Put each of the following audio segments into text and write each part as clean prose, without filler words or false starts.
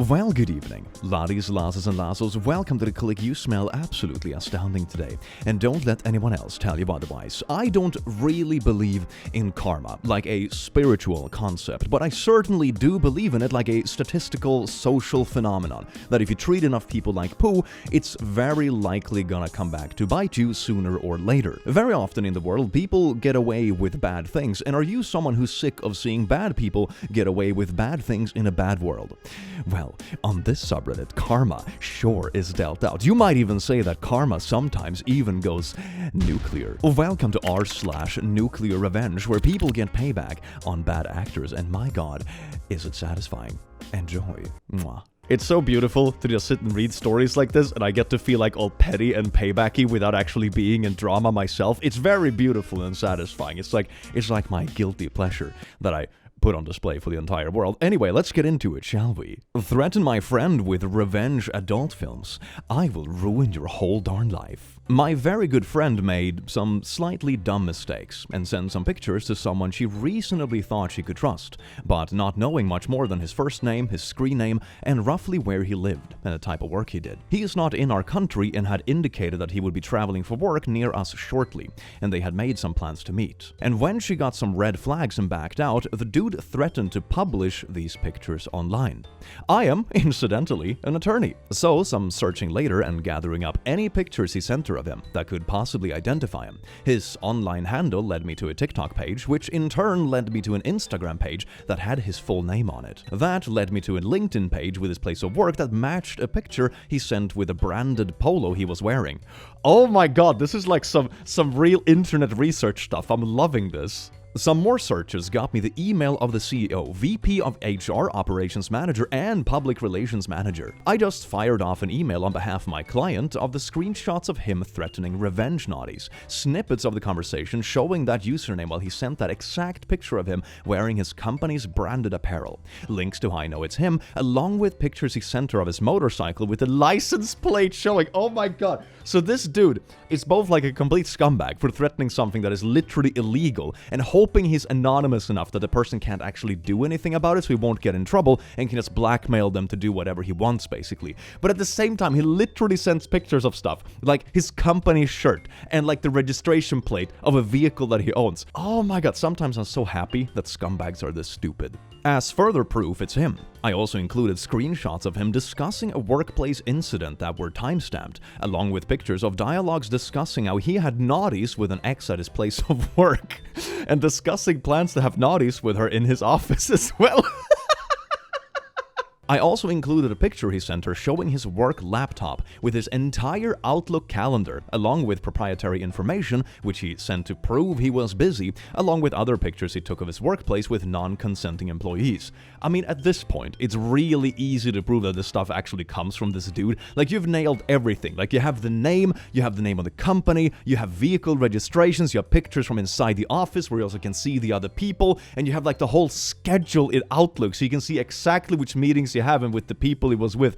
Well, good evening. Laddies, lasses and lassos, welcome to the click. You smell absolutely astounding today. And don't let anyone else tell you otherwise. I don't really believe in karma, like a spiritual concept, but I certainly do believe in it like a statistical social phenomenon, that if you treat enough people like poo, it's very likely gonna come back to bite you sooner or later. Very often in the world, people get away with bad things, and are you someone who's sick of seeing bad people get away with bad things in a bad world? Well, on this subreddit, karma sure is dealt out. You might even say that karma sometimes even goes nuclear. Welcome to r/NuclearRevenge, where people get payback on bad actors, and my god, is it satisfying. Enjoy. Mwah. It's so beautiful to just sit and read stories like this, and I get to feel like all petty and paybacky without actually being in drama myself. It's very beautiful and satisfying. It's like my guilty pleasure that I put on display for the entire world. Anyway, let's get into it, shall we? Threaten my friend with revenge adult films. I will ruin your whole darn life. My very good friend made some slightly dumb mistakes and sent some pictures to someone she reasonably thought she could trust, but not knowing much more than his first name, his screen name, and roughly where he lived and the type of work he did. He is not in our country and had indicated that he would be traveling for work near us shortly, and they had made some plans to meet. And when she got some red flags and backed out, the dude threatened to publish these pictures online. I am, incidentally, an attorney, so some searching later and gathering up any pictures he sent her of him that could possibly identify him. His online handle led me to a TikTok page, which in turn led me to an Instagram page that had his full name on it. That led me to a LinkedIn page with his place of work that matched a picture he sent with a branded polo he was wearing. Oh my god, this is like some real internet research stuff. I'm loving this. Some more searches got me the email of the CEO, VP of HR, Operations Manager, and Public Relations Manager. I just fired off an email on behalf of my client of the screenshots of him threatening revenge naughties, snippets of the conversation showing that username while he sent that exact picture of him wearing his company's branded apparel, links to how I know it's him, along with pictures he sent her of his motorcycle with the license plate showing. Oh my god. So this dude is both like a complete scumbag for threatening something that is literally illegal and hoping he's anonymous enough that the person can't actually do anything about it so he won't get in trouble and can just blackmail them to do whatever he wants, basically. But at the same time, he literally sends pictures of stuff, like his company shirt and like the registration plate of a vehicle that he owns. Oh my god, sometimes I'm so happy that scumbags are this stupid. As further proof, it's him. I also included screenshots of him discussing a workplace incident that were timestamped, along with pictures of dialogues discussing how he had naughties with an ex at his place of work, and discussing plans to have naughties with her in his office as well. I also included a picture he sent her showing his work laptop with his entire Outlook calendar, along with proprietary information which he sent to prove he was busy, along with other pictures he took of his workplace with non-consenting employees. I mean, at this point, it's really easy to prove that this stuff actually comes from this dude. Like, you've nailed everything. Like, you have the name of the company, you have vehicle registrations, you have pictures from inside the office where you also can see the other people, and you have like the whole schedule in Outlook so you can see exactly which meetings you have him with the people he was with.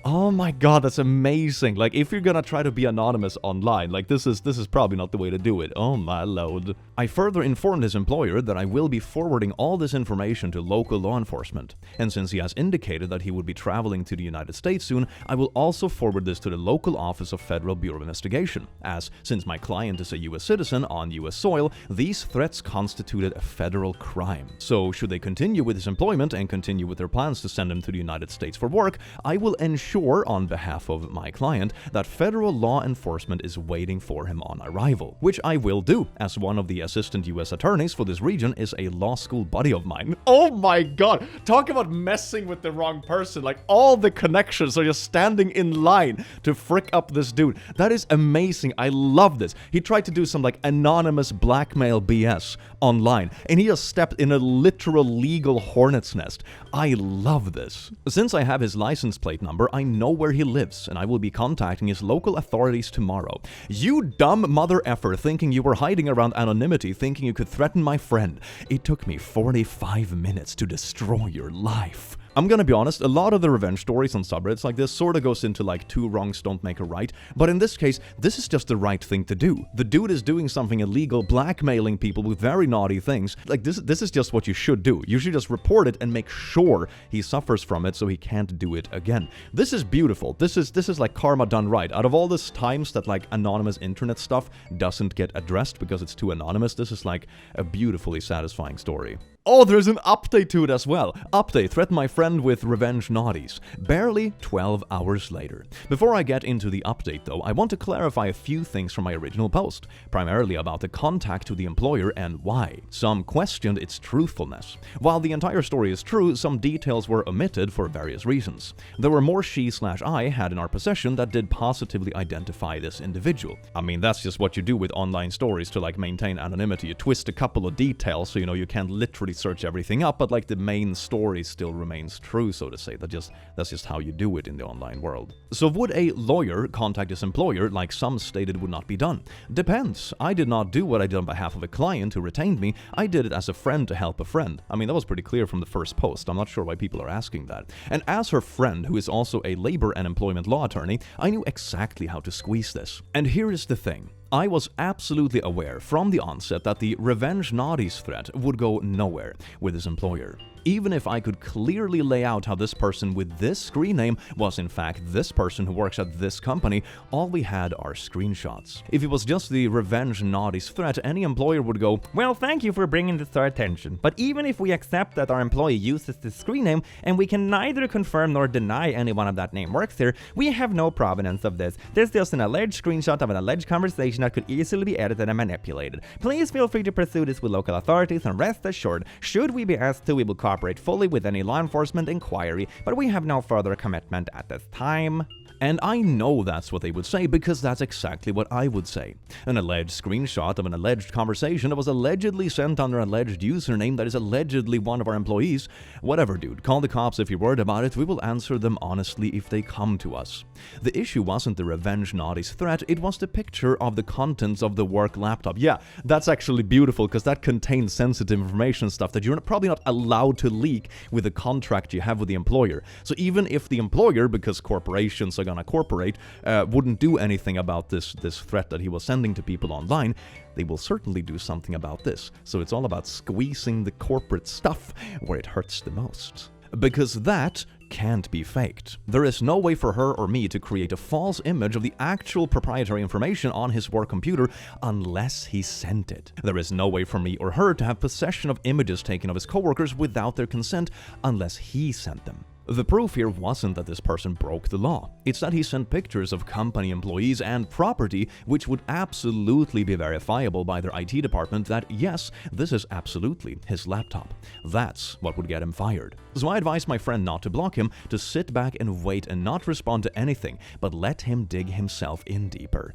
Oh my god, that's amazing. Like, if you're gonna try to be anonymous online, like this is probably not the way to do it. Oh my lord. I further informed his employer that I will be forwarding all this information to local law enforcement. And since he has indicated that he would be traveling to the United States soon, I will also forward this to the local Office of Federal Bureau of Investigation, as since my client is a US citizen on US soil, these threats constituted a federal crime. So should they continue with his employment and continue with their plans to send him to the United States for work, I will ensure on behalf of my client that federal law enforcement is waiting for him on arrival, which I will do, as one of the assistant US attorneys for this region is a law school buddy of mine. Oh my god, talk about messing with the wrong person. Like, all the connections are just standing in line to frick up this dude. That is amazing. I love this. He tried to do some like anonymous blackmail BS online, and he just stepped in a literal legal hornet's nest. I love this. Since I have his license plate number, I know where he lives, and I will be contacting his local authorities tomorrow. You dumb mother effer, thinking you were hiding around anonymity, thinking you could threaten my friend. It took me 45 minutes to destroy your life. I'm gonna be honest, a lot of the revenge stories on subreddits like this sorta goes into like two wrongs don't make a right, but in this case, this is just the right thing to do. The dude is doing something illegal, blackmailing people with very naughty things. Like this is just what you should do. You should just report it and make sure he suffers from it so he can't do it again. This is beautiful. This is like karma done right. Out of all these times that like anonymous internet stuff doesn't get addressed because it's too anonymous, this is like a beautifully satisfying story. Oh, there's an update to it as well. Update, threaten my friend with revenge naughties. Barely 12 hours later. Before I get into the update though, I want to clarify a few things from my original post, primarily about the contact to the employer and why. Some questioned its truthfulness. While the entire story is true, some details were omitted for various reasons. There were more she/I had in our possession that did positively identify this individual. I mean, that's just what you do with online stories to like maintain anonymity. You twist a couple of details so you can't literally search everything up, but like the main story still remains true, so to say. That's just how you do it in the online world. So would a lawyer contact his employer like some stated would not be done? Depends. I did not do what I did on behalf of a client who retained me. I did it as a friend to help a friend. I mean, that was pretty clear from the first post. I'm not sure why people are asking that. And as her friend, who is also a labor and employment law attorney, I knew exactly how to squeeze this. And here is the thing. I was absolutely aware from the onset that the revenge naughties threat would go nowhere with his employer. Even if I could clearly lay out how this person with this screen name was in fact this person who works at this company, all we had are screenshots. If it was just the revenge naughties threat, any employer would go, "Well, thank you for bringing this to our attention, but even if we accept that our employee uses this screen name and we can neither confirm nor deny anyone of that name works here, we have no provenance of this. This is just an alleged screenshot of an alleged conversation that could easily be edited and manipulated. Please feel free to pursue this with local authorities and rest assured, should we be asked to, we will cooperate fully with any law enforcement inquiry, but we have no further commitment at this time." And I know that's what they would say because that's exactly what I would say. An alleged screenshot of an alleged conversation that was allegedly sent under an alleged username that is allegedly one of our employees. Whatever, dude. Call the cops if you're worried about it. We will answer them honestly if they come to us. The issue wasn't the revenge naughties threat, it was the picture of the contents of the work laptop. Yeah, that's actually beautiful because that contains sensitive information stuff that you're probably not allowed to leak with the contract you have with the employer. So even if the employer, because corporations are gonna corporate, wouldn't do anything about this threat that he was sending to people online, they will certainly do something about this. So it's all about squeezing the corporate stuff where it hurts the most. Because that can't be faked. There is no way for her or me to create a false image of the actual proprietary information on his work computer unless he sent it. There is no way for me or her to have possession of images taken of his coworkers without their consent unless he sent them. The proof here wasn't that this person broke the law. It's that he sent pictures of company employees and property which would absolutely be verifiable by their IT department that yes, this is absolutely his laptop. That's what would get him fired. So I advised my friend not to block him, to sit back and wait and not respond to anything, but let him dig himself in deeper.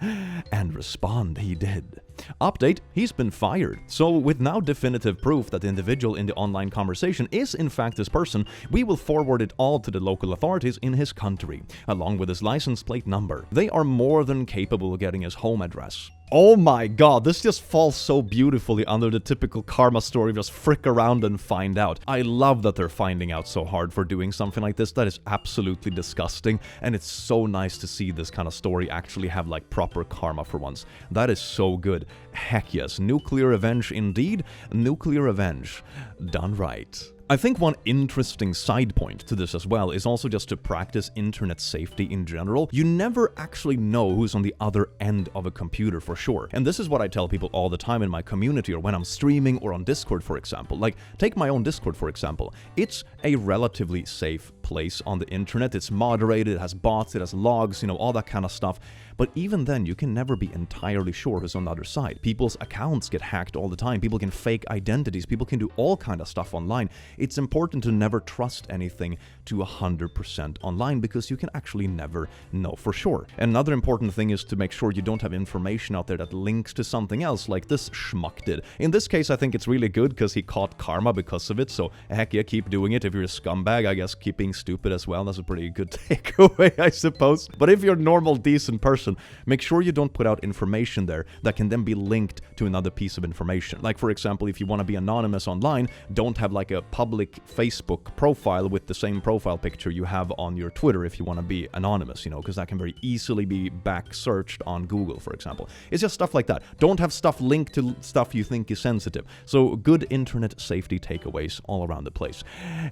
And respond he did. Update, he's been fired. So with now definitive proof that the individual in the online conversation is in fact this person, we will forward it all to the local authorities in his country, along with his license plate number. They are more than capable of getting his home address. Oh my god, this just falls so beautifully under the typical karma story, just frick around and find out. I love that they're finding out so hard for doing something like this. That is absolutely disgusting, and it's so nice to see this kind of story actually have like proper karma for once. That is so good. Heck yes, NuclearRevenge indeed. NuclearRevenge done right. I think one interesting side point to this as well is also just to practice internet safety in general. You never actually know who's on the other end of a computer for sure. And this is what I tell people all the time in my community or when I'm streaming or on Discord, for example. Like, take my own Discord, for example. It's a relatively safe place on the internet. It's moderated, it has bots, it has logs, all that kind of stuff. But even then, you can never be entirely sure who's on the other side. People's accounts get hacked all the time. People can fake identities. People can do all kind of stuff online. It's important to never trust anything to 100% online because you can actually never know for sure. Another important thing is to make sure you don't have information out there that links to something else like this schmuck did. In this case, I think it's really good because he caught karma because of it, so heck yeah, keep doing it. If you're a scumbag, I guess keep being stupid as well. That's a pretty good takeaway, I suppose. But if you're a normal, decent person, make sure you don't put out information there that can then be linked to another piece of information. Like, for example, if you want to be anonymous online, don't have like a public Facebook profile with the same profile picture you have on your Twitter if you want to be anonymous, because that can very easily be back searched on Google, for example. It's just stuff like that. Don't have stuff linked to stuff you think is sensitive. So good internet safety takeaways all around the place.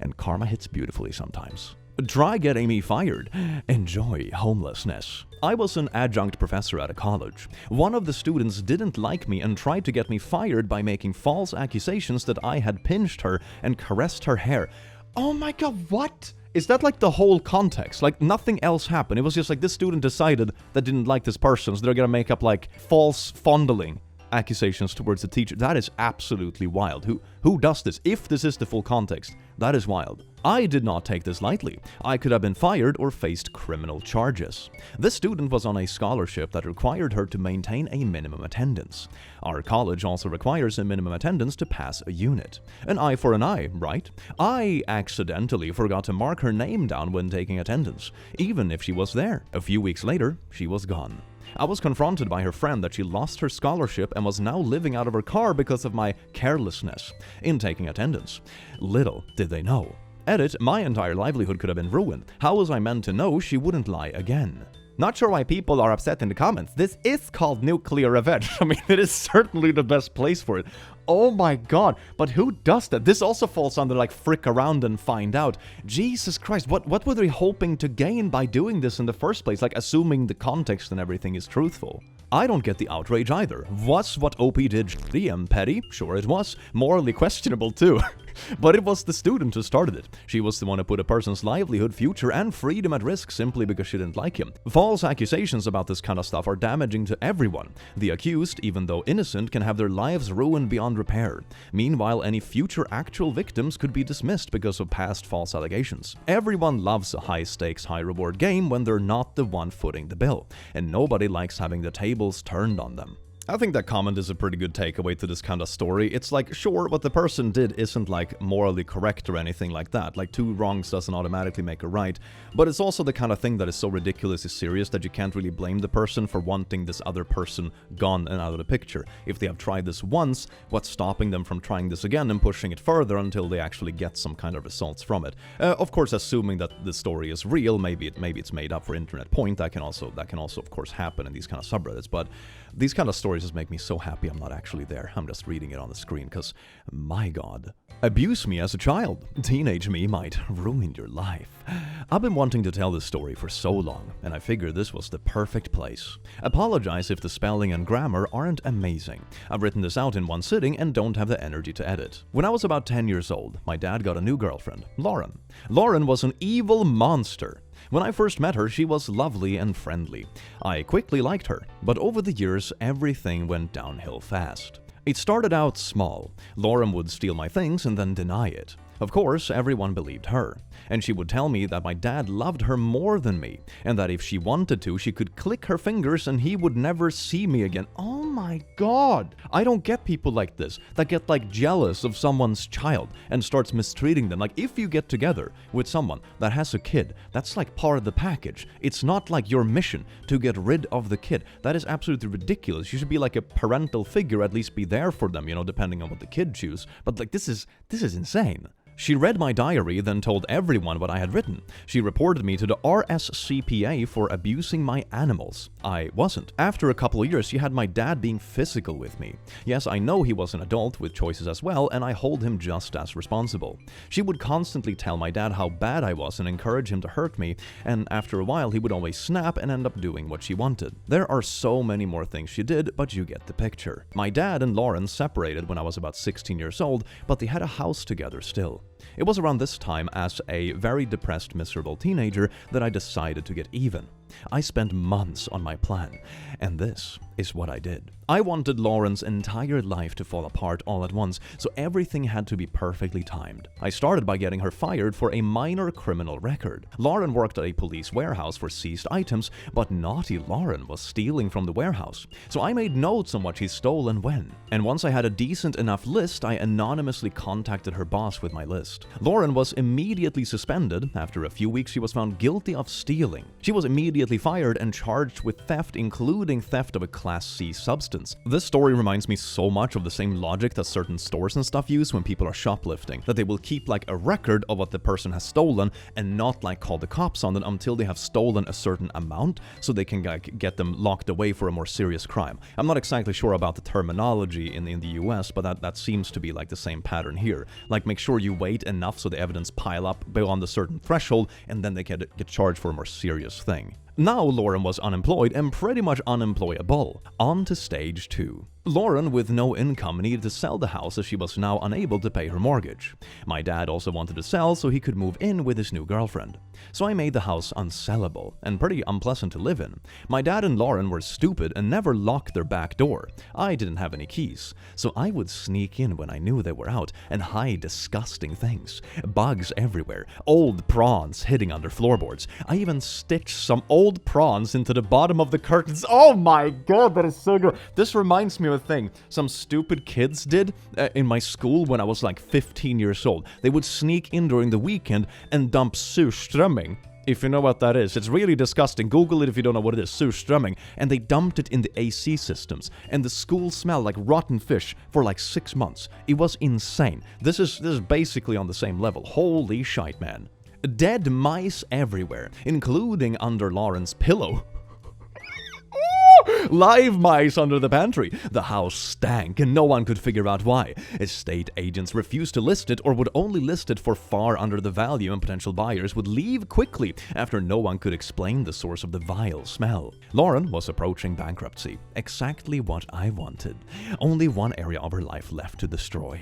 And karma hits beautifully sometimes. Try getting me fired. Enjoy homelessness. I was an adjunct professor at a college. One of the students didn't like me and tried to get me fired by making false accusations that I had pinched her and caressed her hair. Oh my god, what? Is that like the whole context? Like nothing else happened. It was just like this student decided that didn't like this person, so they're gonna make up like false fondling accusations towards the teacher. That is absolutely wild. Who does this? If this is the full context, that is wild. I did not take this lightly. I could have been fired or faced criminal charges. This student was on a scholarship that required her to maintain a minimum attendance. Our college also requires a minimum attendance to pass a unit. An eye for an eye, right? I accidentally forgot to mark her name down when taking attendance, even if she was there. A few weeks later, she was gone. I was confronted by her friend that she lost her scholarship and was now living out of her car because of my carelessness in taking attendance. Little did they know. Edit, my entire livelihood could have been ruined. How was I meant to know she wouldn't lie again? Not sure why people are upset in the comments. This is called NuclearRevenge. I mean, it is certainly the best place for it. Oh my god, but who does that? This also falls under like frick around and find out. Jesus Christ, what were they hoping to gain by doing this in the first place? Like assuming the context and everything is truthful. I don't get the outrage either. Was what OP did shitty and petty? Sure it was. Morally questionable too. But it was the student who started it. She was the one who put a person's livelihood, future, and freedom at risk simply because she didn't like him. False accusations about this kind of stuff are damaging to everyone. The accused, even though innocent, can have their lives ruined beyond repair. Meanwhile, any future actual victims could be dismissed because of past false allegations. Everyone loves a high-stakes, high-reward game when they're not the one footing the bill, and nobody likes having the tables turned on them. I think that comment is a pretty good takeaway to this kind of story. It's like, sure, what the person did isn't like morally correct or anything like that. Like, two wrongs doesn't automatically make a right. But it's also the kind of thing that is so ridiculously serious that you can't really blame the person for wanting this other person gone and out of the picture. If they have tried this once, what's stopping them from trying this again and pushing it further until they actually get some kind of results from it? Of course, assuming that the story is real, maybe it's made up for internet point. That can also of course happen in these kind of subreddits. But these kind of stories just make me so happy I'm not actually there. I'm just reading it on the screen because, my god. Abuse me as a child. Teenage me might ruin your life. I've been wanting to tell this story for so long, and I figured this was the perfect place. Apologize if the spelling and grammar aren't amazing. I've written this out in one sitting and don't have the energy to edit. When I was about 10 years old, my dad got a new girlfriend, Lauren. Lauren was an evil monster. When I first met her, she was lovely and friendly. I quickly liked her, but over the years, everything went downhill fast. It started out small. Lauren would steal my things and then deny it. Of course, everyone believed her, and she would tell me that my dad loved her more than me, and that if she wanted to, she could click her fingers and he would never see me again. Oh my god! I don't get people like this, that get like jealous of someone's child and starts mistreating them. Like, if you get together with someone that has a kid, that's like part of the package. It's not like your mission to get rid of the kid. That is absolutely ridiculous. You should be like a parental figure, at least be there for them, depending on what the kid chooses. But like, this is insane. She read my diary, then told everyone what I had written. She reported me to the RSCPA for abusing my animals. I wasn't. After a couple of years, she had my dad being physical with me. Yes, I know he was an adult with choices as well, and I hold him just as responsible. She would constantly tell my dad how bad I was and encourage him to hurt me, and after a while, he would always snap and end up doing what she wanted. There are so many more things she did, but you get the picture. My dad and Lauren separated when I was about 16 years old, but they had a house together still. It was around this time, as a very depressed, miserable teenager, that I decided to get even. I spent months on my plan, and this is what I did. I wanted Lauren's entire life to fall apart all at once, so everything had to be perfectly timed. I started by getting her fired for a minor criminal record. Lauren worked at a police warehouse for seized items, but naughty Lauren was stealing from the warehouse. So I made notes on what she stole and when. And once I had a decent enough list, I anonymously contacted her boss with my list. Lauren was immediately suspended. After a few weeks, she was found guilty of stealing. She was immediately fired and charged with theft, including theft of a Class C substance. This story reminds me so much of the same logic that certain stores and stuff use when people are shoplifting, that they will keep like a record of what the person has stolen and not like call the cops on them until they have stolen a certain amount so they can like get them locked away for a more serious crime. I'm not exactly sure about the terminology in the US, but that seems to be like the same pattern here. Like make sure you wait enough so the evidence pile up beyond a certain threshold and then they get charged for a more serious thing. Now Lauren was unemployed and pretty much unemployable. On to stage 2. Lauren, with no income, needed to sell the house as she was now unable to pay her mortgage. My dad also wanted to sell so he could move in with his new girlfriend. So I made the house unsellable and pretty unpleasant to live in. My dad and Lauren were stupid and never locked their back door. I didn't have any keys, so I would sneak in when I knew they were out and hide disgusting things. Bugs everywhere, old prawns hidden under floorboards. I even stitched some old prawns into the bottom of the curtains. Oh my god, that is so good. This reminds me of a thing some stupid kids did in my school when I was like 15 years old. They would sneak in during the weekend and dump surströmming. If you know what that is, it's really disgusting. Google it if you don't know what it is, surströmming. And they dumped it in the AC systems. And the school smelled like rotten fish for like 6 months. It was insane. This is basically on the same level. Holy shite, man. Dead mice everywhere, including under Lauren's pillow. Live mice under the pantry. The house stank and no one could figure out why. Estate agents refused to list it or would only list it for far under the value, and potential buyers would leave quickly after no one could explain the source of the vile smell. Lauren was approaching bankruptcy. Exactly what I wanted. Only one area of her life left to destroy.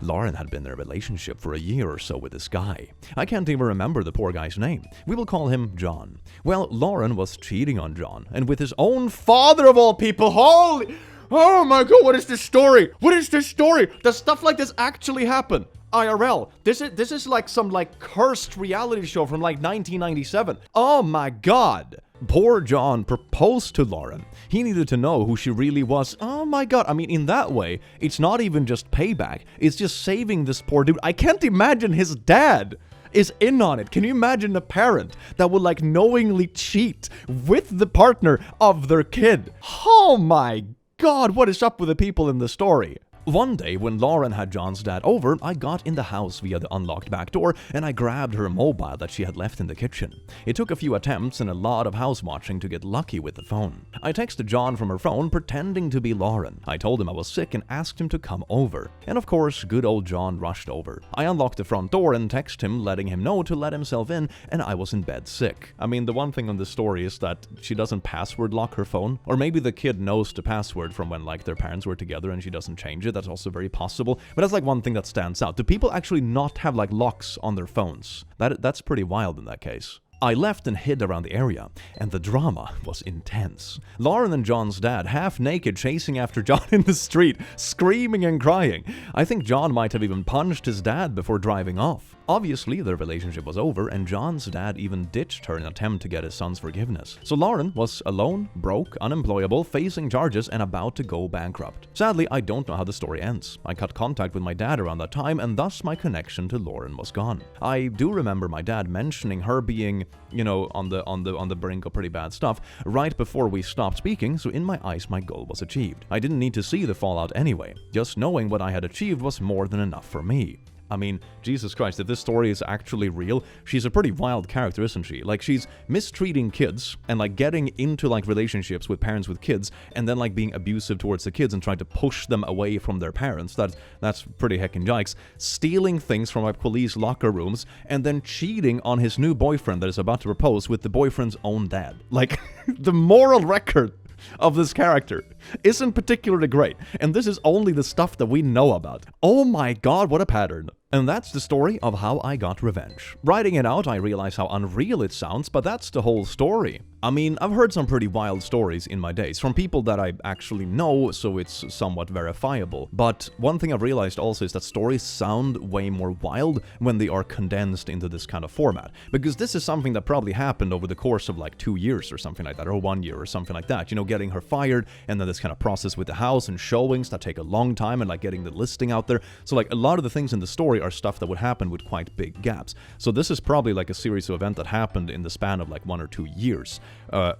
Lauren had been in a relationship for a year or so with this guy. I can't even remember the poor guy's name. We will call him John. Well, Lauren was cheating on John, and with his own father of all people. Holy, oh my god, what is this story? What is this story? Does stuff like this actually happen? IRL. This is like some like cursed reality show from like 1997. Oh my god. Poor John proposed to Lauren. He needed to know who she really was. Oh my god. I mean, in that way, it's not even just payback. It's just saving this poor dude. I can't imagine his dad is in on it. Can you imagine a parent that would like knowingly cheat with the partner of their kid? Oh my god, what is up with the people in the story? One day, when Lauren had John's dad over, I got in the house via the unlocked back door and I grabbed her mobile that she had left in the kitchen. It took a few attempts and a lot of house watching to get lucky with the phone. I texted John from her phone pretending to be Lauren. I told him I was sick and asked him to come over. And of course, good old John rushed over. I unlocked the front door and texted him letting him know to let himself in, and I was in bed sick. I mean, the one thing on this story is that she doesn't password lock her phone. Or maybe the kid knows the password from when like their parents were together and she doesn't change it. That's also very possible, but that's like one thing that stands out. Do people actually not have like locks on their phones? That's pretty wild in that case. I left and hid around the area, and the drama was intense. Lauren and John's dad, half naked, chasing after John in the street, screaming and crying. I think John might have even punched his dad before driving off. Obviously, their relationship was over, and John's dad even ditched her in an attempt to get his son's forgiveness. So Lauren was alone, broke, unemployable, facing charges, and about to go bankrupt. Sadly, I don't know how the story ends. I cut contact with my dad around that time, and thus my connection to Lauren was gone. I do remember my dad mentioning her being, you know, on the brink of pretty bad stuff right before we stopped speaking, so in my eyes my goal was achieved. I didn't need to see the fallout anyway. Just knowing what I had achieved was more than enough for me. I mean, Jesus Christ, if this story is actually real, she's a pretty wild character, isn't she? Like, she's mistreating kids and, like, getting into, like, relationships with parents with kids and then, like, being abusive towards the kids and trying to push them away from their parents. That's pretty heckin' yikes. Stealing things from, like, police locker rooms and then cheating on his new boyfriend that is about to propose with the boyfriend's own dad. Like, the moral record of this character isn't particularly great. And this is only the stuff that we know about. Oh my god, what a pattern. And that's the story of how I got revenge. Writing it out, I realize how unreal it sounds, but that's the whole story. I mean, I've heard some pretty wild stories in my days, from people that I actually know, so it's somewhat verifiable. But one thing I've realized also is that stories sound way more wild when they are condensed into this kind of format. Because this is something that probably happened over the course of like 2 years or something like that, or 1 year or something like that. You know, getting her fired, and then this kind of process with the house and showings that take a long time, and like getting the listing out there. So like a lot of the things in the story are stuff that would happen with quite big gaps. So this is probably like a series of events that happened in the span of like 1 or 2 years.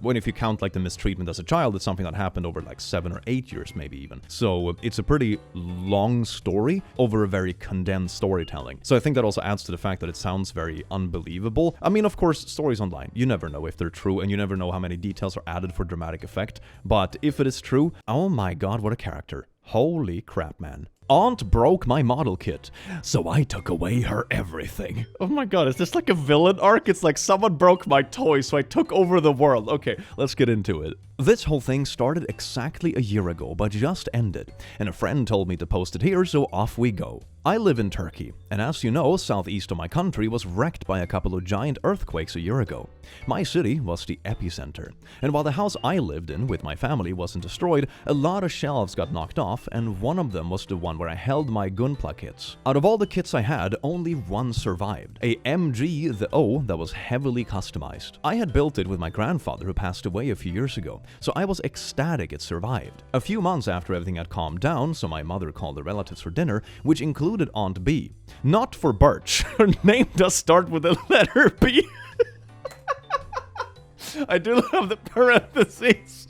When if you count like the mistreatment as a child, it's something that happened over like 7 or 8 years maybe even. So it's a pretty long story over a very condensed storytelling. So I think that also adds to the fact that it sounds very unbelievable. I mean, of course, stories online, you never know if they're true, and you never know how many details are added for dramatic effect. But if it is true, oh my god, what a character. Holy crap, man. Aunt broke my model kit, so I took away her everything. Oh my god, is this like a villain arc? It's like someone broke my toy, so I took over the world. Okay, let's get into it. This whole thing started exactly a year ago, but just ended, and a friend told me to post it here, so off we go. I live in Turkey, and as you know, southeast of my country was wrecked by a couple of giant earthquakes a year ago. My city was the epicenter, and while the house I lived in with my family wasn't destroyed, a lot of shelves got knocked off, and one of them was the one where I held my Gunpla kits. Out of all the kits I had, only one survived, a MG the O that was heavily customized. I had built it with my grandfather who passed away a few years ago, so I was ecstatic it survived. A few months after everything had calmed down, so my mother called the relatives for dinner, which included Aunt B. Not for Birch. Her name does start with the letter B. I do love the parentheses.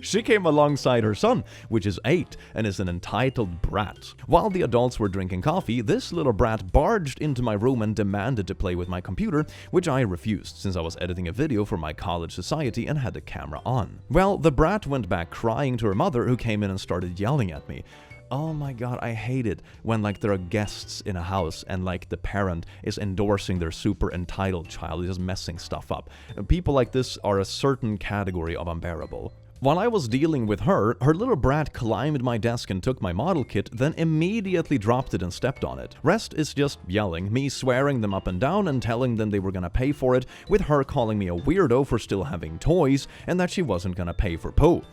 She came alongside her son, which is 8 and is an entitled brat. While the adults were drinking coffee, this little brat barged into my room and demanded to play with my computer, which I refused since I was editing a video for my college society and had the camera on. Well, the brat went back crying to her mother, who came in and started yelling at me. Oh my god, I hate it when like there are guests in a house and like the parent is endorsing their super entitled child, just messing stuff up. People like this are a certain category of unbearable. While I was dealing with her, her little brat climbed my desk and took my model kit, then immediately dropped it and stepped on it. Rest is just yelling, me swearing them up and down and telling them they were gonna pay for it, with her calling me a weirdo for still having toys and that she wasn't gonna pay for poo.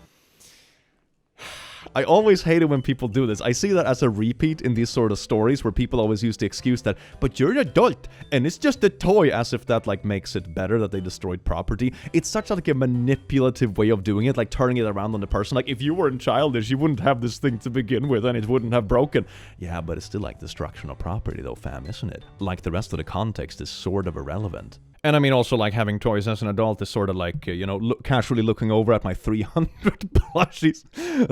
I always hate it when people do this. I see that as a repeat in these sort of stories where people always use the excuse that, but you're an adult and it's just a toy, as if that like makes it better that they destroyed property. It's such like a manipulative way of doing it, like turning it around on the person. Like if you weren't childish, you wouldn't have this thing to begin with and it wouldn't have broken. Yeah, but it's still like destruction of property though, fam, isn't it? Like the rest of the context is sort of irrelevant. And I mean also like having toys as an adult is sort of like, you know, casually looking over at my 300 plushies.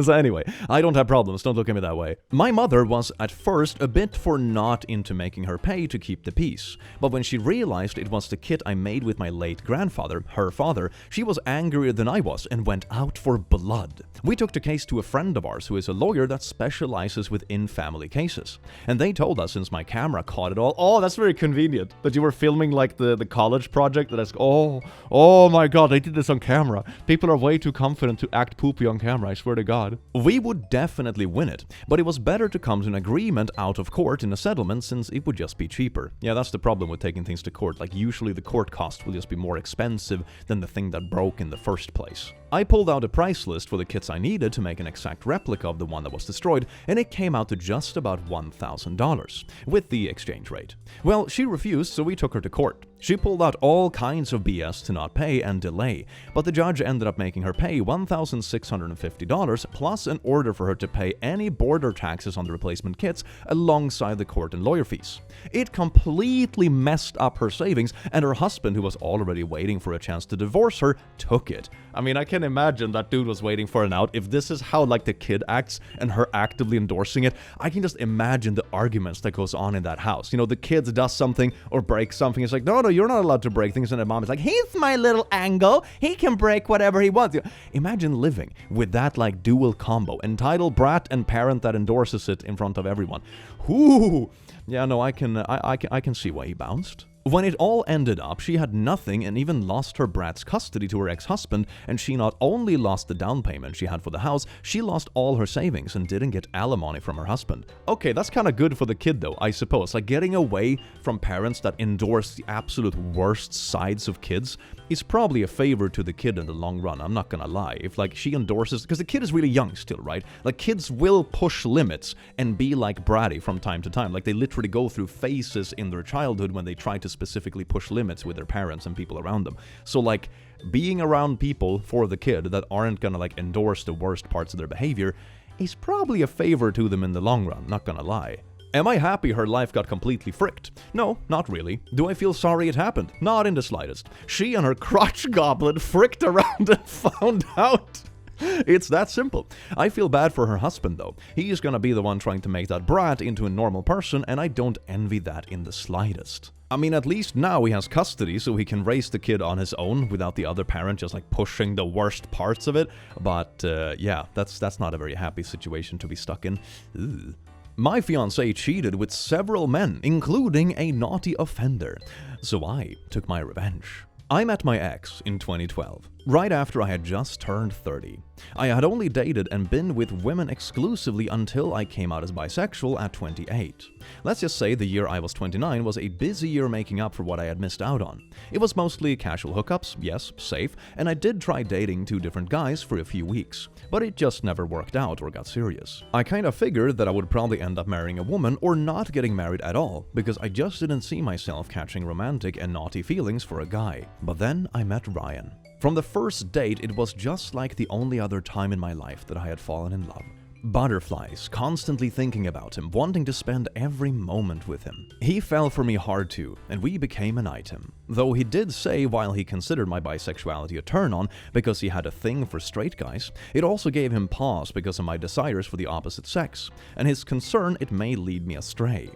So anyway, I don't have problems, don't look at me that way. My mother was at first a bit for not into making her pay to keep the peace. But when she realized it was the kit I made with my late grandfather, her father, she was angrier than I was and went out for blood. We took the case to a friend of ours who is a lawyer that specializes within family cases. And they told us, since my camera caught it all, oh, that's very convenient, that you were filming like the college project, that is, oh my god, they did this on camera. People are way too confident to act poopy on camera, I swear to god. We would definitely win it, but it was better to come to an agreement out of court in a settlement since it would just be cheaper. Yeah, that's the problem with taking things to court, like usually the court cost will just be more expensive than the thing that broke in the first place. I pulled out a price list for the kits I needed to make an exact replica of the one that was destroyed, and it came out to just about $1,000, with the exchange rate. Well, she refused, so we took her to court. She pulled out all kinds of BS to not pay and delay, but the judge ended up making her pay $1,650 plus an order for her to pay any border taxes on the replacement kits alongside the court and lawyer fees. It completely messed up her savings, and her husband, who was already waiting for a chance to divorce her, took it. I mean, I can imagine that dude was waiting for an out. If this is how like the kid acts and her actively endorsing it, I can just imagine the arguments that goes on in that house. You know, the kid does something or breaks something. It's like, no, you're not allowed to break things. And the mom is like, he's my little angle. He can break whatever he wants. Imagine living with that like dual combo, entitled brat and parent that endorses it in front of everyone. Ooh. Yeah, no, I can see why he bounced. When it all ended up, she had nothing and even lost her brat's custody to her ex-husband, and she not only lost the down payment she had for the house, she lost all her savings and didn't get alimony from her husband. Okay, that's kinda good for the kid though, I suppose. Like, getting away from parents that endorse the absolute worst sides of kids is probably a favor to the kid in the long run, I'm not gonna lie. If like she endorses, because the kid is really young still, right? Like, kids will push limits and be like bratty from time to time. Like, they literally go through phases in their childhood when they try to specifically push limits with their parents and people around them. So like, being around people for the kid that aren't gonna like endorse the worst parts of their behavior is probably a favor to them in the long run, not gonna lie. Am I happy her life got completely fricked? No, not really. Do I feel sorry it happened? Not in the slightest. She and her crotch goblin fricked around and found out. It's that simple. I feel bad for her husband though. He's gonna be the one trying to make that brat into a normal person, and I don't envy that in the slightest. I mean, at least now he has custody, so he can raise the kid on his own without the other parent just like pushing the worst parts of it. But yeah, that's not a very happy situation to be stuck in. Ugh. My fiancé cheated with several men, including a naughty offender, so I took my revenge. I met my ex in 2012, right after I had just turned 30. I had only dated and been with women exclusively until I came out as bisexual at 28. Let's just say the year I was 29 was a busy year making up for what I had missed out on. It was mostly casual hookups, yes, safe, and I did try dating 2 different guys for a few weeks, but it just never worked out or got serious. I kinda figured that I would probably end up marrying a woman or not getting married at all, because I just didn't see myself catching romantic and naughty feelings for a guy. But then I met Ryan. From the first date, it was just like the only other time in my life that I had fallen in love. Butterflies, constantly thinking about him, wanting to spend every moment with him. He fell for me hard too, and we became an item. Though he did say while he considered my bisexuality a turn-on because he had a thing for straight guys, it also gave him pause because of my desires for the opposite sex, and his concern it may lead me astray.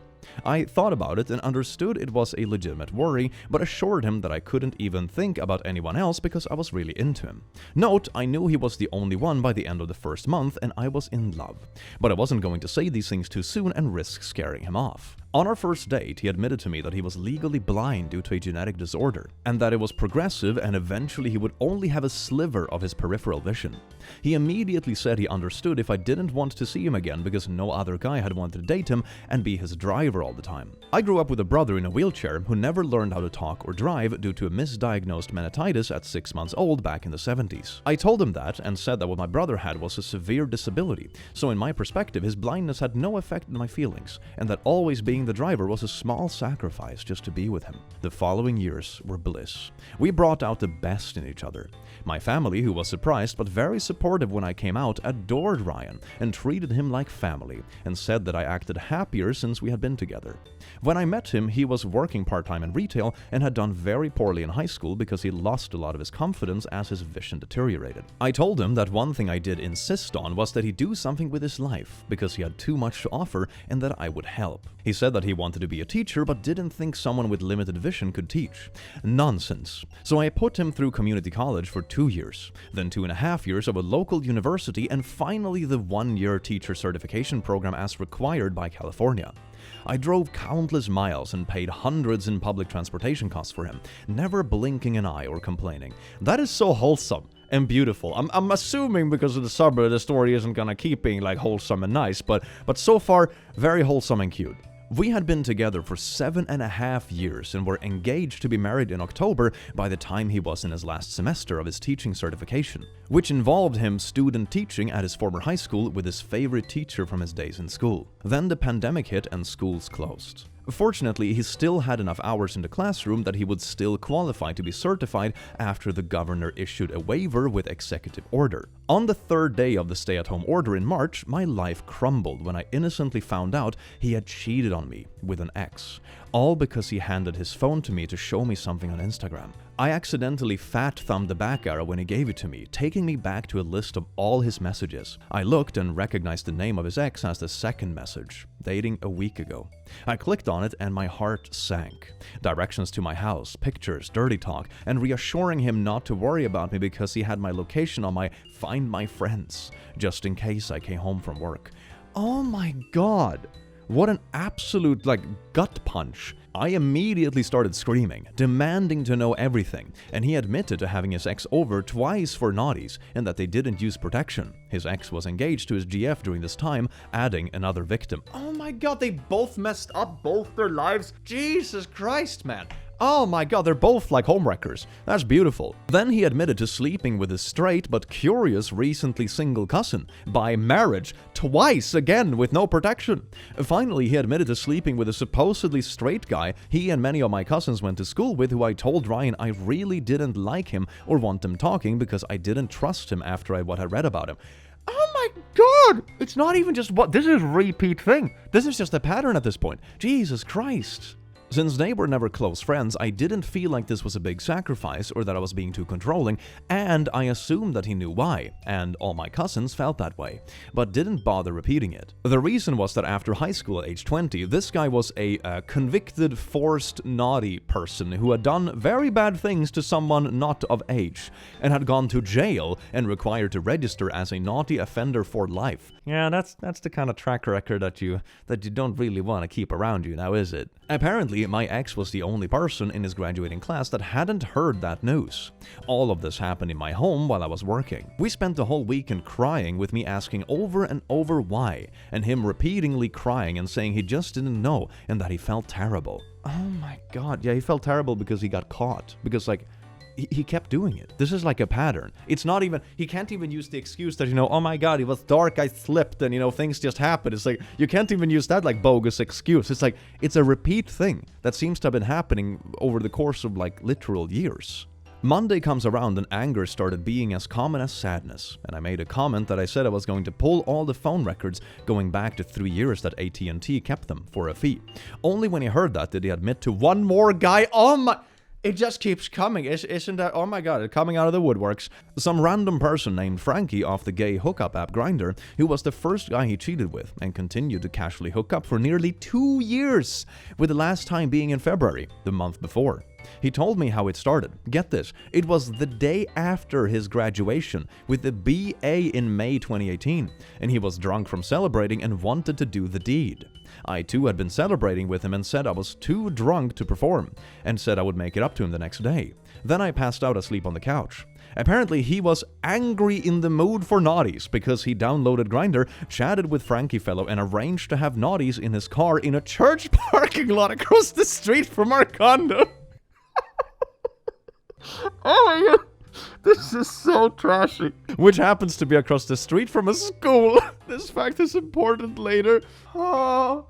I thought about it and understood it was a legitimate worry, but assured him that I couldn't even think about anyone else because I was really into him. Note, I knew he was the only one by the end of the first month and I was in love. But I wasn't going to say these things too soon and risk scaring him off. On our first date, he admitted to me that he was legally blind due to a genetic disorder, and that it was progressive and eventually he would only have a sliver of his peripheral vision. He immediately said he understood if I didn't want to see him again because no other guy had wanted to date him and be his driver all the time. I grew up with a brother in a wheelchair who never learned how to talk or drive due to a misdiagnosed meningitis at 6 months old back in the 70s. I told him that and said that what my brother had was a severe disability, so in my perspective his blindness had no effect on my feelings, and that always being the driver was a small sacrifice just to be with him. The following years were bliss. We brought out the best in each other. My family, who was surprised but very supportive when I came out, adored Ryan and treated him like family, and said that I acted happier since we had been together. When I met him, he was working part-time in retail and had done very poorly in high school because he lost a lot of his confidence as his vision deteriorated. I told him that one thing I did insist on was that he do something with his life because he had too much to offer and that I would help. He said that he wanted to be a teacher but didn't think someone with limited vision could teach. Nonsense. So I put him through community college for 2 years, then 2.5 years of a local university, and finally the 1-year teacher certification program as required by California. I drove countless miles and paid hundreds in public transportation costs for him, never blinking an eye or complaining. That is so wholesome and beautiful. I'm assuming because of the subreddit the story isn't gonna keep being like wholesome and nice, but so far very wholesome and cute. We had been together for 7.5 years and were engaged to be married in October by the time he was in his last semester of his teaching certification, which involved him student teaching at his former high school with his favorite teacher from his days in school. Then the pandemic hit and schools closed. Fortunately, he still had enough hours in the classroom that he would still qualify to be certified after the governor issued a waiver with executive order. On the 3rd day of the stay-at-home order in March, my life crumbled when I innocently found out he had cheated on me with an ex, all because he handed his phone to me to show me something on Instagram. I accidentally fat-thumbed the back arrow when he gave it to me, taking me back to a list of all his messages. I looked and recognized the name of his ex as the 2nd message, dating a week ago. I clicked on it and my heart sank. Directions to my house, pictures, dirty talk, and reassuring him not to worry about me because he had my location on my Find My Friends, just in case I came home from work. Oh my god! What an absolute, gut punch. I immediately started screaming, demanding to know everything, and he admitted to having his ex over twice for naughties and that they didn't use protection. His ex was engaged to his GF during this time, adding another victim. Oh my god, they both messed up both their lives? Jesus Christ, man. Oh my god, they're both like homewreckers. That's beautiful. Then he admitted to sleeping with his straight but curious recently single cousin by marriage twice again with no protection. Finally, he admitted to sleeping with a supposedly straight guy he and many of my cousins went to school with, who I told Ryan I really didn't like him or want them talking because I didn't trust him after what I read about him. Oh my god! It's not even just this is a repeat thing. This is just a pattern at this point. Jesus Christ. Since they were never close friends, I didn't feel like this was a big sacrifice or that I was being too controlling, and I assumed that he knew why, and all my cousins felt that way, but didn't bother repeating it. The reason was that after high school at age 20, this guy was a convicted, forced, naughty person who had done very bad things to someone not of age, and had gone to jail and required to register as a naughty offender for life. Yeah, that's the kind of track record that you don't really want to keep around you now, is it? Apparently, my ex was the only person in his graduating class that hadn't heard that news. All of this happened in my home while I was working. We spent the whole weekend crying, with me asking over and over why, and him repeatedly crying and saying he just didn't know and that he felt terrible. Oh my god, yeah, he felt terrible because he got caught. Because, he kept doing it. This is like a pattern. It's not even, he can't even use the excuse that, oh my god, it was dark, I slipped, and, things just happened. It's like, you can't even use that, bogus excuse. It's like, it's a repeat thing that seems to have been happening over the course of, literal years. Monday comes around and anger started being as common as sadness, and I made a comment that I said I was going to pull all the phone records going back to 3 years that AT&T kept them for a fee. Only when he heard that did he admit to one more guy. Oh my... It just keeps coming, isn't that? Oh my god, it's coming out of the woodworks. Some random person named Frankie off the gay hookup app Grindr, who was the first guy he cheated with and continued to casually hook up for nearly 2 years, with the last time being in February, the month before. He told me how it started. Get this, it was the day after his graduation with the BA in May 2018, and he was drunk from celebrating and wanted to do the deed. I too had been celebrating with him and said I was too drunk to perform, and said I would make it up to him the next day. Then I passed out asleep on the couch. Apparently he was angry in the mood for naughties because he downloaded Grindr, chatted with Frankie fellow, and arranged to have naughties in his car in a church parking lot across the street from our condo. Oh my god, this is so trashy. Which happens to be across the street from a school. This fact is important later. Oh,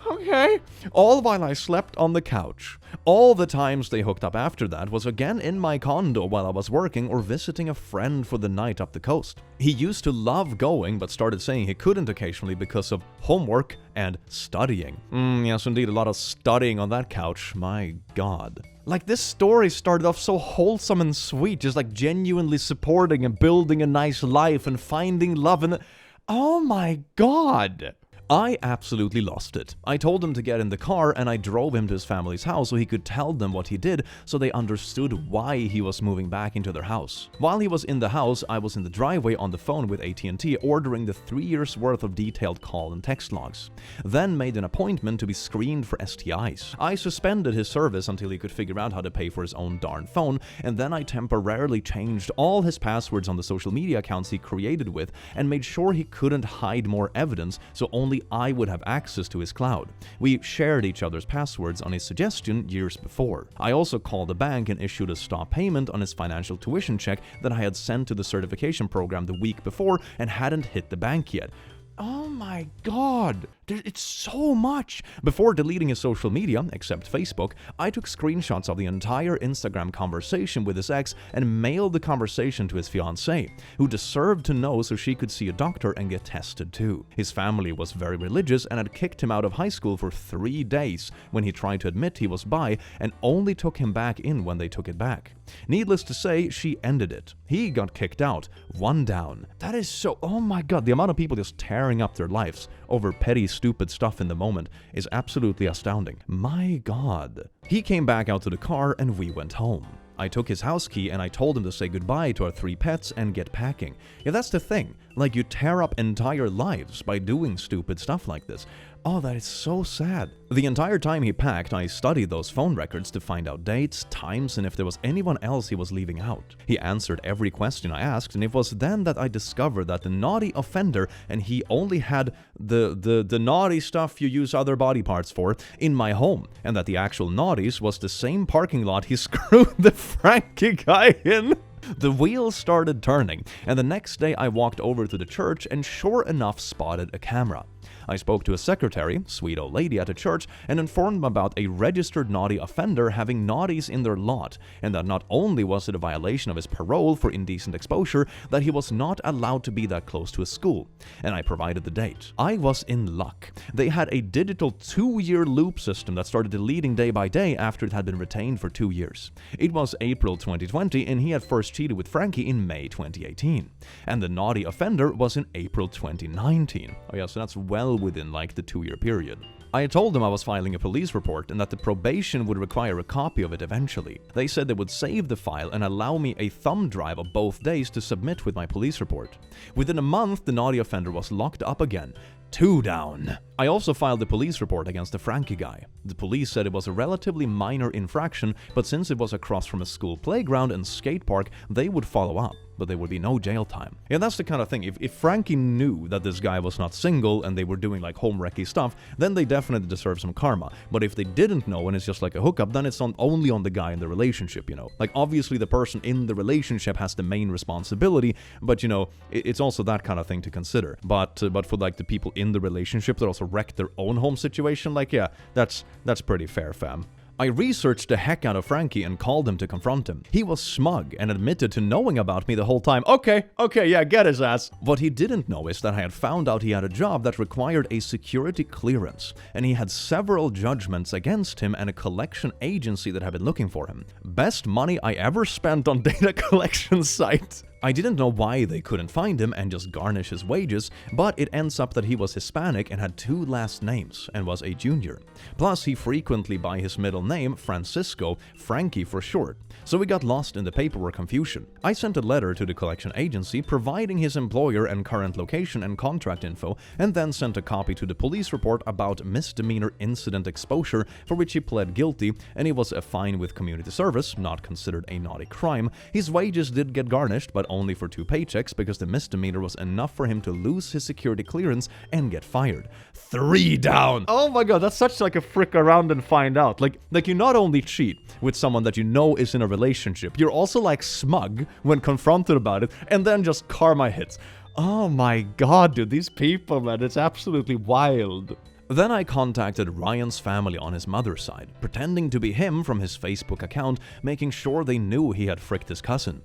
okay. All while I slept on the couch. All the times they hooked up after that was again in my condo while I was working or visiting a friend for the night up the coast. He used to love going, but started saying he couldn't occasionally because of homework and studying. Yes, indeed, a lot of studying on that couch. My god. This story started off so wholesome and sweet, just genuinely supporting and building a nice life and finding love and... Oh my god! I absolutely lost it. I told him to get in the car and I drove him to his family's house so he could tell them what he did so they understood why he was moving back into their house. While he was in the house, I was in the driveway on the phone with AT&T ordering the 3 years worth of detailed call and text logs. Then made an appointment to be screened for STIs. I suspended his service until he could figure out how to pay for his own darn phone, and then I temporarily changed all his passwords on the social media accounts he created with and made sure he couldn't hide more evidence so only I would have access to his cloud. We shared each other's passwords on his suggestion years before. I also called the bank and issued a stop payment on his financial tuition check that I had sent to the certification program the week before and hadn't hit the bank yet. Oh my god, it's so much! Before deleting his social media, except Facebook, I took screenshots of the entire Instagram conversation with his ex and mailed the conversation to his fiancée, who deserved to know so she could see a doctor and get tested too. His family was very religious and had kicked him out of high school for 3 days when he tried to admit he was bi and only took him back in when they took it back. Needless to say, she ended it. He got kicked out, 1 down. That is so... Oh my god, the amount of people just tearing up their lives over petty, stupid stuff in the moment is absolutely astounding. My god. He came back out to the car and we went home. I took his house key and I told him to say goodbye to our 3 pets and get packing. Yeah, that's the thing. You tear up entire lives by doing stupid stuff like this. Oh, that is so sad. The entire time he packed, I studied those phone records to find out dates, times, and if there was anyone else he was leaving out. He answered every question I asked, and it was then that I discovered that the naughty offender and he only had the naughty stuff you use other body parts for in my home, and that the actual naughties was the same parking lot he screwed the Frankie guy in. The wheels started turning, and the next day I walked over to the church and sure enough spotted a camera. I spoke to a secretary, sweet old lady at a church, and informed them about a registered naughty offender having naughties in their lot, and that not only was it a violation of his parole for indecent exposure, that he was not allowed to be that close to a school. And I provided the date. I was in luck. They had a digital 2-year loop system that started deleting day by day after it had been retained for 2 years. It was April 2020, and he had first cheated with Frankie in May 2018. And the naughty offender was in April 2019. Oh yeah, so that's well within like the 2-year period. I told them I was filing a police report and that the probation would require a copy of it eventually. They said they would save the file and allow me a thumb drive of both days to submit with my police report. Within a month, the naughty offender was locked up again. 2 down. I also filed a police report against the Frankie guy. The police said it was a relatively minor infraction, but since it was across from a school playground and skate park, they would follow up, but there would be no jail time. And that's the kind of thing, if Frankie knew that this guy was not single and they were doing like home wrecky stuff, then they definitely deserve some karma. But if they didn't know and it's just like a hookup, then it's only on the guy in the relationship, you know. Like obviously the person in the relationship has the main responsibility, but you know, it's also that kind of thing to consider. But for like the people in the relationship that also wreck their own home situation, like yeah, that's pretty fair, fam. I researched the heck out of Frankie and called him to confront him. He was smug and admitted to knowing about me the whole time. Okay, yeah, get his ass. What he didn't know is that I had found out he had a job that required a security clearance, and he had several judgments against him and a collection agency that had been looking for him. Best money I ever spent on data collection site. I didn't know why they couldn't find him and just garnish his wages, but it ends up that he was Hispanic and had 2 last names and was a junior. Plus, he frequently by his middle name, Francisco, Frankie for short. So we got lost in the paperwork confusion. I sent a letter to the collection agency providing his employer and current location and contract info, and then sent a copy to the police report about misdemeanor incident exposure, for which he pled guilty, and he was a fine with community service, not considered a naughty crime. His wages did get garnished, but only for 2 paychecks because the misdemeanor was enough for him to lose his security clearance and get fired. 3 down! Oh my god, that's such like a frick around and find out. Like you not only cheat with someone that you know is in a relationship, you're also like smug when confronted about it, and then just karma hits. Oh my god, dude, these people, man, it's absolutely wild. Then I contacted Ryan's family on his mother's side, pretending to be him from his Facebook account, making sure they knew he had fricked his cousin.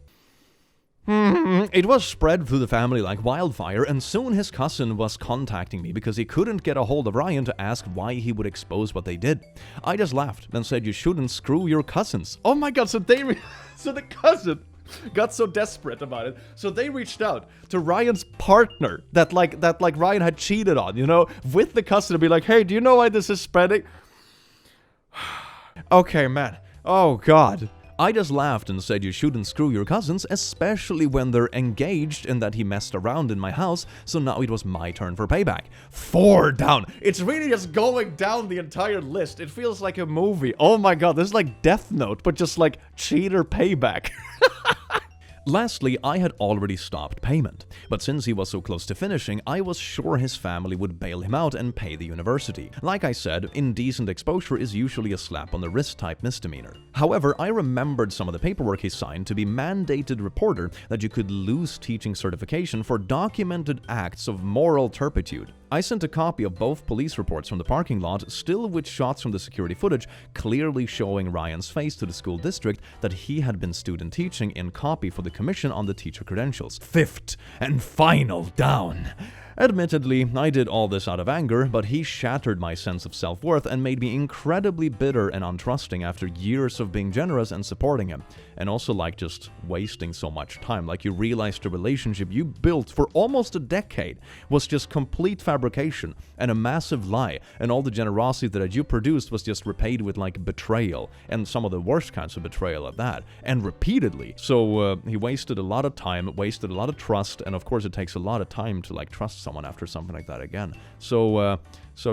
It was spread through the family like wildfire, and soon his cousin was contacting me because he couldn't get a hold of Ryan to ask why he would expose what they did. I just laughed and said you shouldn't screw your cousins. Oh my god, so the cousin got so desperate about it, so they reached out to Ryan's partner that Ryan had cheated on, you know, with the cousin to be like, hey, do you know why this is spreading? Okay, man. Oh god. I just laughed and said you shouldn't screw your cousins, especially when they're engaged, and that he messed around in my house, so now it was my turn for payback. 4 down. It's really just going down the entire list. It feels like a movie. Oh my god, this is like Death Note, but just like cheater payback. Lastly, I had already stopped payment, but since he was so close to finishing, I was sure his family would bail him out and pay the university. Like I said, indecent exposure is usually a slap on the wrist type misdemeanor. However, I remembered some of the paperwork he signed to be mandated reporter that you could lose teaching certification for documented acts of moral turpitude. I sent a copy of both police reports from the parking lot, still with shots from the security footage clearly showing Ryan's face to the school district that he had been student teaching in copy for the commission on the teacher credentials. 5th and final down. Admittedly, I did all this out of anger, but he shattered my sense of self-worth and made me incredibly bitter and untrusting after years of being generous and supporting him. And also like just wasting so much time. Like you realized the relationship you built for almost a decade was just complete fabrication and a massive lie, and all the generosity that you produced was just repaid with like betrayal, and some of the worst kinds of betrayal at that, and repeatedly. So he wasted a lot of time, wasted a lot of trust, and of course it takes a lot of time to like trust someone someone after something like that again. So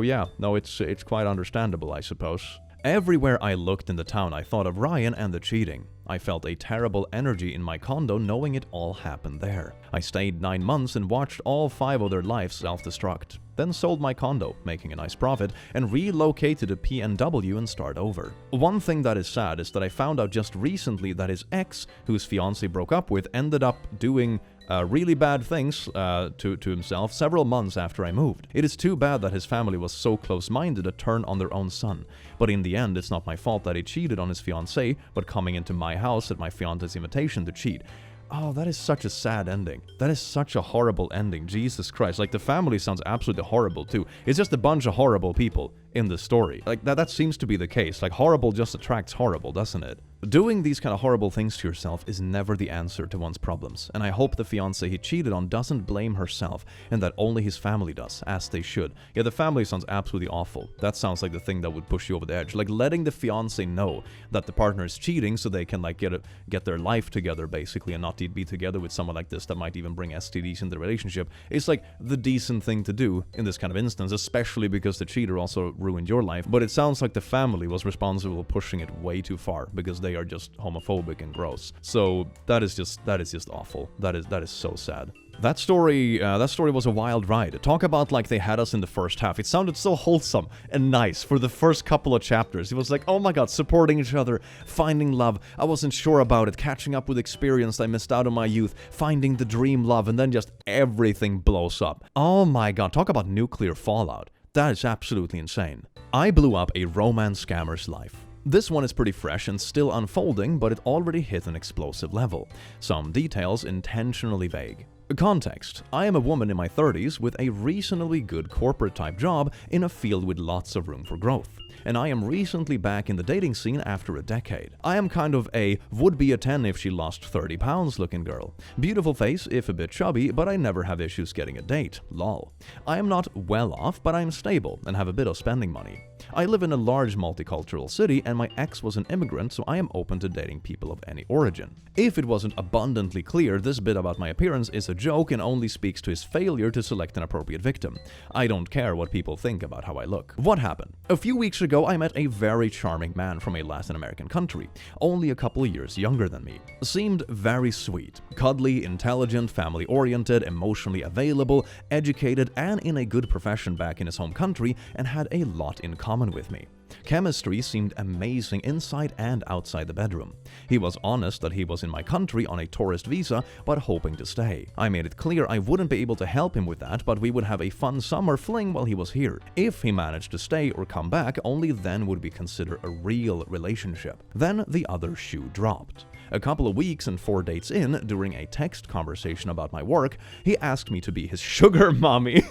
yeah, no, it's quite understandable, I suppose. Everywhere I looked in the town, I thought of Ryan and the cheating. I felt a terrible energy in my condo knowing it all happened there. I stayed 9 months and watched all 5 of their lives self-destruct. Then sold my condo, making a nice profit, and relocated to PNW and start over. One thing that is sad is that I found out just recently that his ex, whose fiancé broke up with, ended up doing really bad things to himself several months after I moved. It is too bad that his family was so close-minded to turn on their own son. But in the end, it's not my fault that he cheated on his fiancée, but coming into my house at my fiancé's invitation to cheat. Oh, that is such a sad ending. That is such a horrible ending. Jesus Christ. Like, the family sounds absolutely horrible, too. It's just a bunch of horrible people in the story. Like, that seems to be the case. Like, horrible just attracts horrible, doesn't it? Doing these kind of horrible things to yourself is never the answer to one's problems, and I hope the fiancé he cheated on doesn't blame herself, and that only his family does, as they should. Yeah, the family sounds absolutely awful. That sounds like the thing that would push you over the edge. Like, letting the fiancé know that the partner is cheating so they can, like, get their life together, basically, and not be together with someone like this that might even bring STDs in the relationship. It's, like, the decent thing to do in this kind of instance, especially because the cheater also ruined your life. But it sounds like the family was responsible for pushing it way too far, because they are just homophobic and gross. So that is just awful. That is so sad. That story was a wild ride. Talk about like they had us in the first half. It sounded so wholesome and nice for the first couple of chapters. It was like, oh my god, supporting each other, finding love. I wasn't sure about it, catching up with experience I missed out on my youth, finding the dream love, and then just everything blows up. Oh my god, talk about nuclear fallout. That is absolutely insane. I blew up a romance scammer's life. This one is pretty fresh and still unfolding, but it already hit an explosive level. Some details intentionally vague. Context: I am a woman in my 30s with a reasonably good corporate-type job in a field with lots of room for growth. And I am recently back in the dating scene after a decade. I am kind of a would-be a 10 if she lost 30 pounds looking girl. Beautiful face, if a bit chubby, but I never have issues getting a date. Lol. I am not well off, but I am stable and have a bit of spending money. I live in a large multicultural city and my ex was an immigrant, so I am open to dating people of any origin. If it wasn't abundantly clear, this bit about my appearance is a joke and only speaks to his failure to select an appropriate victim. I don't care what people think about how I look. What happened? A few weeks ago, I met a very charming man from a Latin American country, only a couple of years younger than me. Seemed very sweet, cuddly, intelligent, family-oriented, emotionally available, educated, and in a good profession back in his home country, and had a lot in common with me. Chemistry seemed amazing inside and outside the bedroom. He was honest that he was in my country on a tourist visa, but hoping to stay. I made it clear I wouldn't be able to help him with that, but we would have a fun summer fling while he was here. If he managed to stay or come back, only then would we consider a real relationship. Then the other shoe dropped. A couple of weeks and 4 dates in, during a text conversation about my work, he asked me to be his sugar mommy.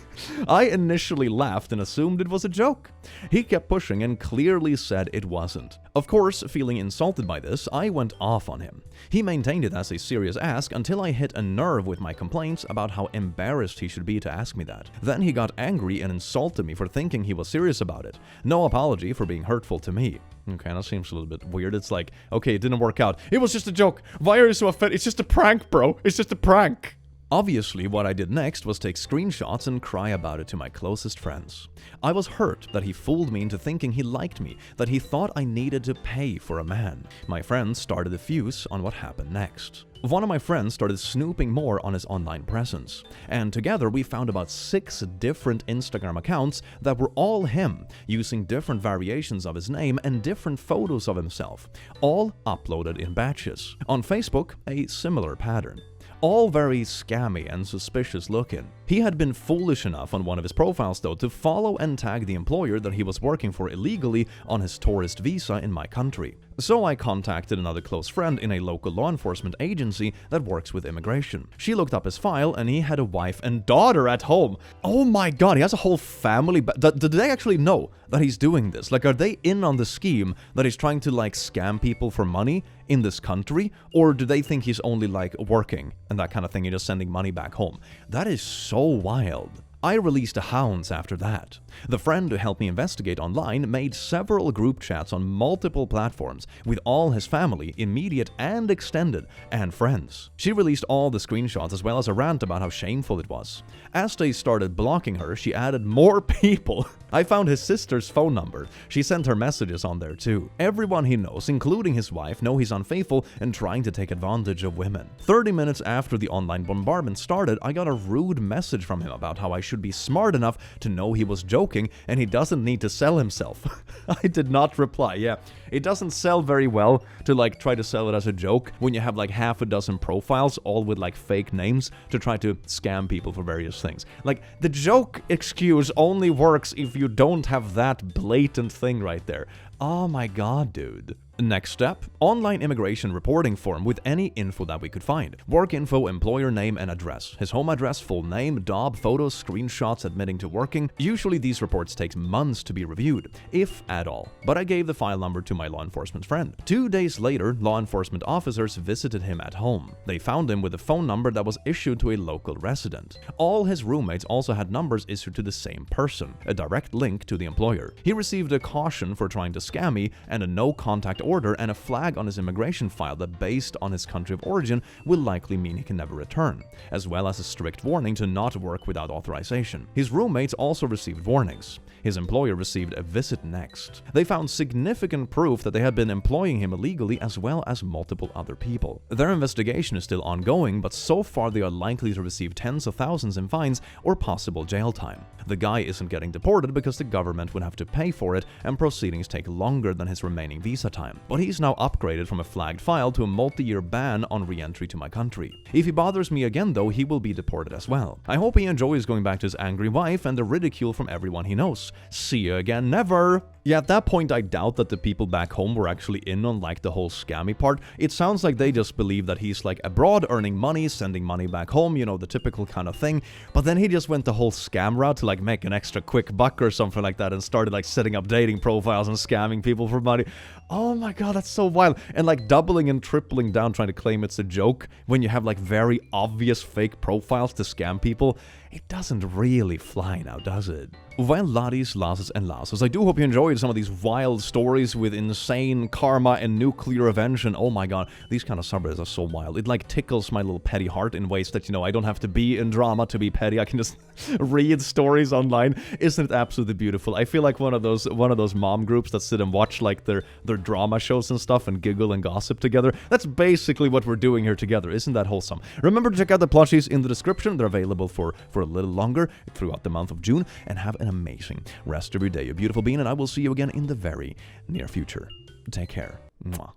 I initially laughed and assumed it was a joke. He kept pushing and clearly said it wasn't. Of course, feeling insulted by this, I went off on him. He maintained it as a serious ask until I hit a nerve with my complaints about how embarrassed he should be to ask me that. Then he got angry and insulted me for thinking he was serious about it. No apology for being hurtful to me. Okay, that seems a little bit weird. It's like, okay, it didn't work out. It was just a joke. Why are you so offended? It's just a prank, bro. It's just a prank. Obviously, what I did next was take screenshots and cry about it to my closest friends. I was hurt that he fooled me into thinking he liked me, that he thought I needed to pay for a man. My friends started a fuse on what happened next. One of my friends started snooping more on his online presence, and together we found about 6 different Instagram accounts that were all him, using different variations of his name and different photos of himself, all uploaded in batches. On Facebook, a similar pattern. All very scammy and suspicious looking. He had been foolish enough on one of his profiles though to follow and tag the employer that he was working for illegally on his tourist visa in my country. So I contacted another close friend in a local law enforcement agency that works with immigration. She looked up his file and he had a wife and daughter at home. Oh my god, he has a whole family. Did they actually know that he's doing this? Like, are they in on the scheme that he's trying to like scam people for money in this country? Or do they think he's only like working and that kind of thing and just sending money back home? That is so wild. I released the hounds after that. The friend who helped me investigate online made several group chats on multiple platforms with all his family, immediate and extended, and friends. She released all the screenshots as well as a rant about how shameful it was. As they started blocking her, she added more people. I found his sister's phone number. She sent her messages on there too. Everyone he knows, including his wife, know he's unfaithful and trying to take advantage of women. 30 minutes after the online bombardment started, I got a rude message from him about how I should be smart enough to know he was joking and he doesn't need to sell himself. I did not reply. Yeah, it doesn't sell very well to like try to sell it as a joke when you have like half a dozen profiles all with like fake names to try to scam people for various things. Like the joke excuse only works if you don't have that blatant thing right there. Oh my god, dude. Next step, online immigration reporting form with any info that we could find. Work info, employer name and address. His home address, full name, job, photos, screenshots admitting to working. Usually these reports take months to be reviewed, if at all. But I gave the file number to my law enforcement friend. 2 days later, law enforcement officers visited him at home. They found him with a phone number that was issued to a local resident. All his roommates also had numbers issued to the same person, a direct link to the employer. He received a caution for trying to scam me and a no contact order and a flag on his immigration file that based on his country of origin will likely mean he can never return, as well as a strict warning to not work without authorization. His roommates also received warnings. His employer received a visit next. They found significant proof that they had been employing him illegally as well as multiple other people. Their investigation is still ongoing, but so far they are likely to receive tens of thousands in fines or possible jail time. The guy isn't getting deported because the government would have to pay for it and proceedings take longer than his remaining visa time. But he's now upgraded from a flagged file to a multi-year ban on re-entry to my country. If he bothers me again though, he will be deported as well. I hope he enjoys going back to his angry wife and the ridicule from everyone he knows. See you again, never! Yeah, at that point I doubt that the people back home were actually in on like the whole scammy part. It sounds like they just believe that he's like abroad earning money, sending money back home, you know, the typical kind of thing. But then he just went the whole scam route to like make an extra quick buck or something like that and started like setting up dating profiles and scamming people for money. Oh my god, that's so wild. And like doubling and tripling down trying to claim it's a joke when you have like very obvious fake profiles to scam people. It doesn't really fly now, does it? Well, laddies, lasses and lasses, I do hope you enjoyed some of these wild stories with insane karma and nuclear revenge, and oh my god, these kind of subreddits are so wild. It like tickles my little petty heart in ways that, you know, I don't have to be in drama to be petty. I can just read stories online. Isn't it absolutely beautiful? I feel like one of those mom groups that sit and watch like their drama shows and stuff and giggle and gossip together. That's basically what we're doing here together. Isn't that wholesome? Remember to check out the plushies in the description. They're available for a little longer throughout the month of June, and have an amazing rest of your day, you beautiful being, and I will see you again in the very near future. Take care. Mwah.